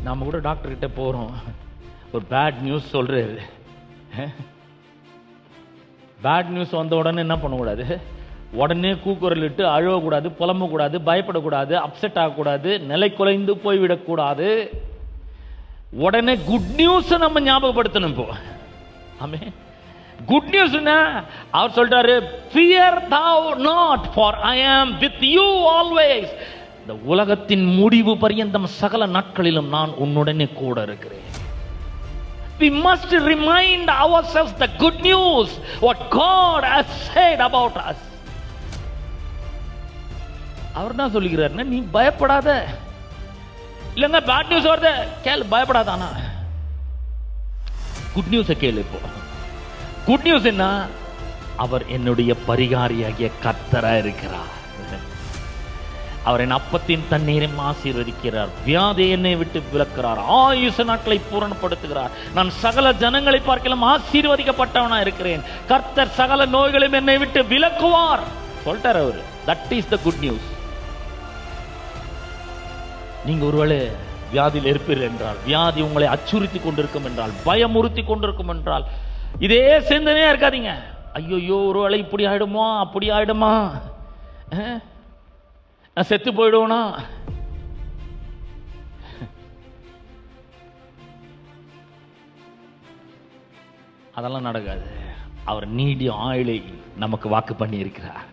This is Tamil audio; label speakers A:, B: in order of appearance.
A: நம்ம கூட டாக்டர் கிட்ட போறோம், ஒரு பேட் நியூஸ் சொல்றாரு. பேட் நியூஸ் வந்த உடனே என்ன பண்ணக்கூடாது? உடனே கூக்குரல் இட்டு அழக்கூடாது, புலம்பக்கூடாது, பயப்படக்கூடாது, அப்செட் ஆகக்கூடாது, நிலை குலைந்து போய்விடக்கூடாது. உடனே குட் நியூஸ் நம்ம ஞாபகப்படுத்தணும். இப்போ ஆமென். குட் நியூஸ் அவர் சொல்றாரு, fear thou not for I am with you always. இந்த உலகத்தின் முடிவு பரியந்தம் சகல நாட்களிலும் நான் உன்னுடனே கூட இருக்கிறேன். We must remind ourselves the good news, what God has said about us. அவர் என்ன சொல்லுகிறாருன்னா, நீ பயப்படாத. இல்லங்க பேட் நியூஸ் வருது, கேளு, பயப்படாதானா. குட் நியூஸை கேளு. இப்போ குட் நியூஸ் என்ன? அவர் என்னுடைய பரிகாரியாகிய கர்த்தரா இருக்கிறார். அவர் என் அப்பத்தின் தண்ணீரையும் ஆசீர்வதிக்கிறார், வியாதி என்னை விட்டு விலக்கிறார், ஆயுச நாட்களை பூரணப்படுத்துகிறார், நான் சகல ஜனங்களை பார்க்கலாம் ஆசீர்வதிக்கப்பட்டவனா இருக்கிறேன், கர்த்தர் சகல நோய்களையும் என்னை விட்டு விலக்குவார் சொல்லிட்டார் அவர். That is the good news. நீங்க ஒருவேளை வியாதியில் இருப்பீர்கள் என்றால், வியாதி உங்களை அச்சுறுத்தி கொண்டிருக்கும் என்றால், பயமுறுத்தி கொண்டிருக்கும் என்றால், இதே சிந்தனையா இருக்காதீங்க. ஐயோ ஒருவேளை இப்படி ஆயிடுமா, அப்படி ஆயிடுமா, நான் செத்து போயிடுவேனா. அதெல்லாம் நடக்காது. அவர் நீடிய ஆயுளை நமக்கு வாக்கு பண்ணி இருக்கிறார்.